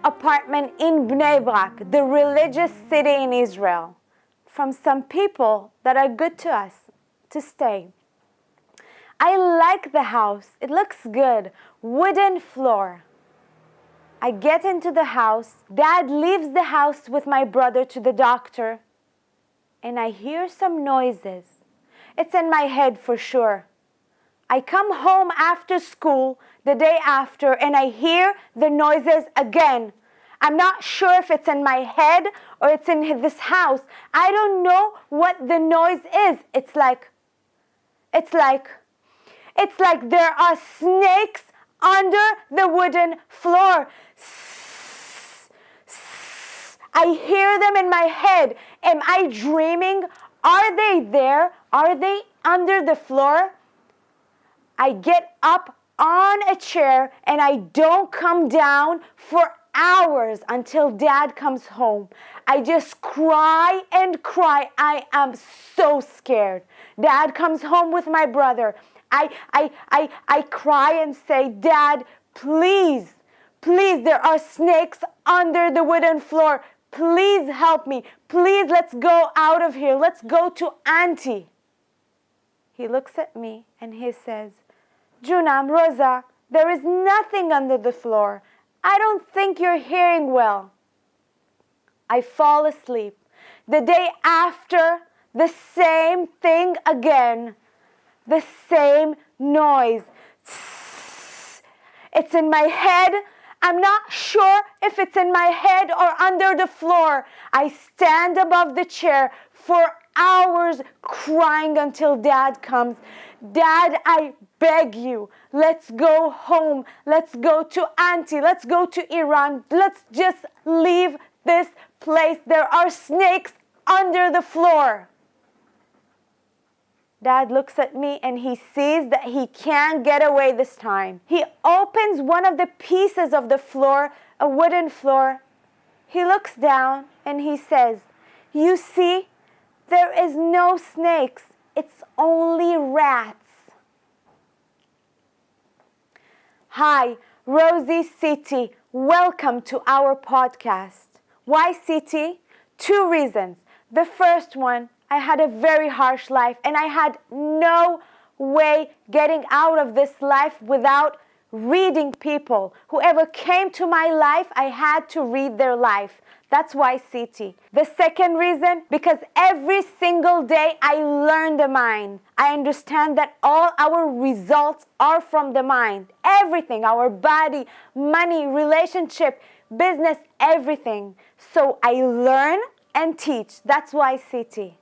apartment in Bnei Brak, the religious city in Israel, from some people that are good to us to stay. I like the house. It looks good. Wooden floor. I get into the house. Dad leaves the house with my brother to the doctor, and I hear some noises. It's in my head for sure. I come home after school the day after, and I hear the noises again. I'm not sure if it's in my head or it's in this house. I don't know what the noise is. It's like there are snakes under the wooden floor. I hear them in my head. Am I dreaming? Are they there? Are they under the floor? I get up on a chair and I don't come down for hours until Dad comes home. I just cry and cry. I am so scared. Dad comes home with my brother. I cry and say, Dad, please, there are snakes under the wooden floor. Please help me. Please, let's go out of here. Let's go to Auntie. He looks at me and he says, Junam, Rosa, there is nothing under the floor. I don't think you're hearing well. I fall asleep. The day after, the same thing again. The same noise. It's in my head. I'm not sure if it's in my head or under the floor. I stand above the chair for hours crying until Dad comes. Dad, I beg you, let's go home. Let's go to Auntie. Let's go to Iran. Let's just leave this place. There are snakes under the floor. Dad looks at me and he sees that he can't get away this time. He opens one of the pieces of the floor, a wooden floor. He looks down and he says, you see, there is no snakes. It's only rats. Hi, RoziCT. Welcome to our podcast. Why City? Two reasons. The first one, I had a very harsh life and I had no way getting out of this life without reading people. Whoever came to my life, I had to read their life. That's why City. The second reason, because every single day I learn the mind. I understand that all our results are from the mind. Everything, our body, money, relationship, business, everything. So I learn and teach. That's why City.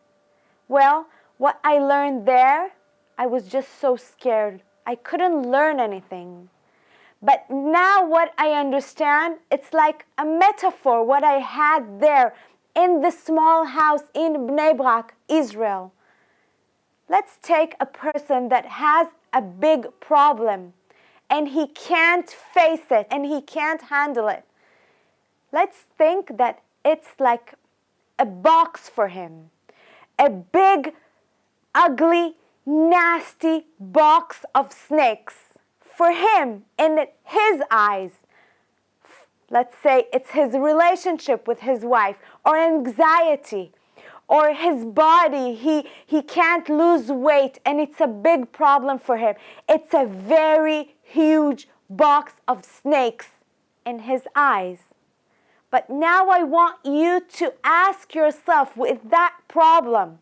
Well, what I learned there, I was just so scared. I couldn't learn anything. But now what I understand, it's like a metaphor, what I had there in the small house in Bnei Brak, Israel. Let's take a person that has a big problem and he can't face it and he can't handle it. Let's think that it's like a box for him. A big, ugly, nasty box of snakes for him in his eyes. Let's say it's his relationship with his wife, or anxiety, or his body. He can't lose weight and it's a big problem for him. It's a very huge box of snakes in his eyes. But now I want you to ask yourself with that problem,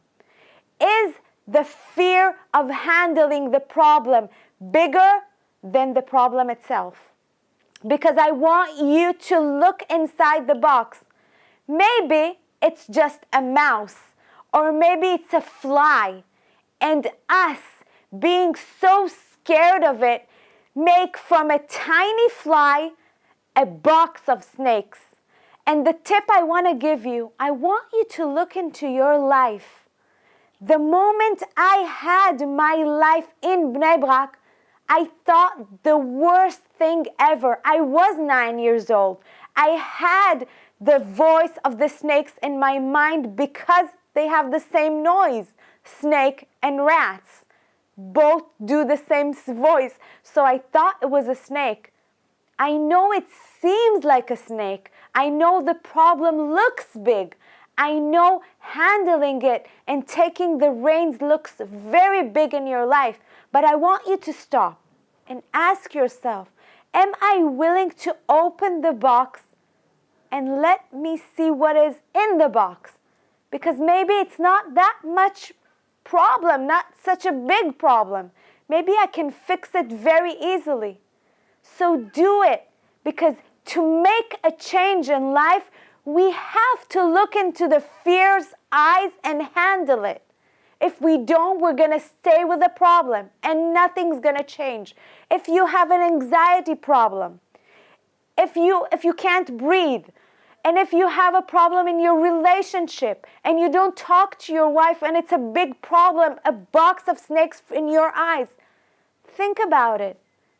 is the fear of handling the problem bigger than the problem itself? Because I want you to look inside the box. Maybe it's just a mouse, or maybe it's a fly, and us being so scared of it make from a tiny fly a box of snakes. And the tip I want to give you, I want you to look into your life. The moment I had my life in Bnei Brak, I thought the worst thing ever. I was 9 years old. I had the voice of the snakes in my mind because they have the same noise. Snake and rats both do the same voice. So I thought it was a snake. I know it seems like a snake, I know the problem looks big. I know handling it and taking the reins looks very big in your life. But I want you to stop and ask yourself, am I willing to open the box and let me see what is in the box? Because maybe it's not that much problem, not such a big problem. Maybe I can fix it very easily. So do it, because to make a change in life, we have to look into the fear's eyes and handle it. If we don't, we're going to stay with the problem and nothing's going to change. If you have an anxiety problem, if you can't breathe, and if you have a problem in your relationship and you don't talk to your wife and it's a big problem, a box of snakes in your eyes, think about it.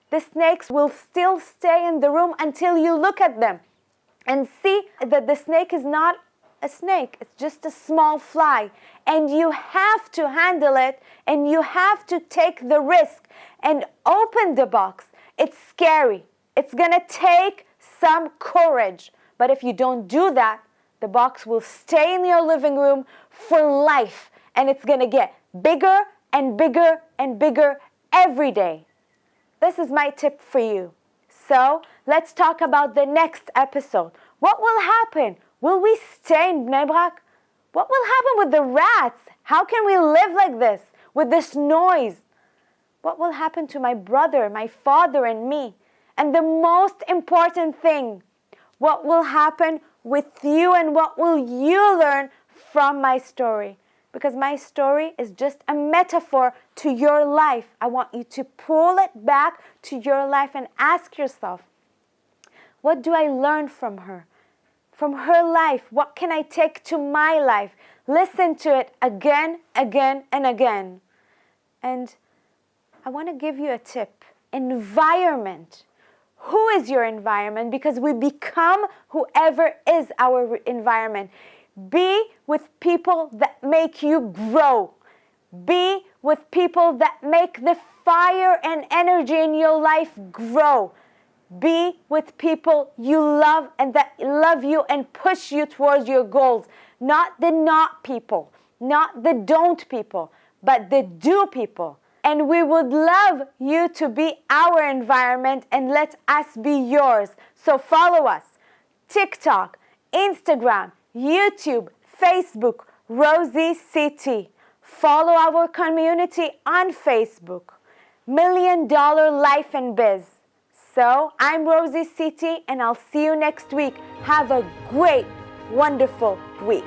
The snakes will still stay in the room until you look at them and see that the snake is not a snake. It's just a small fly. And you have to handle it, and you have to take the risk and open the box. It's scary. It's going to take some courage. But if you don't do that, the box will stay in your living room for life. And it's going to get bigger and bigger and bigger every day. This is my tip for you. So let's talk about the next episode. What will happen? Will we stay in Bnei Brak? What will happen with the rats? How can we live like this with this noise? What will happen to my brother, my father, and me? And the most important thing, what will happen with you and what will you learn from my story? Because my story is just a metaphor to your life. I want you to pull it back to your life and ask yourself, what do I learn from her? From her life, what can I take to my life? Listen to it again, again, and again. And I want to give you a tip. Environment. Who is your environment? Because we become whoever is our environment. Be with people that make you grow. Be with people that make the fire and energy in your life grow. Be with people you love and that love you and push you towards your goals. Not the not people, not the don't people, but the do people. And we would love you to be our environment and let us be yours. So follow us. TikTok, Instagram, YouTube, Facebook, RoziCT. Follow our community on Facebook. $1 Million Life and Biz. So I'm RoziCT and I'll see you next week. Have a great, wonderful week.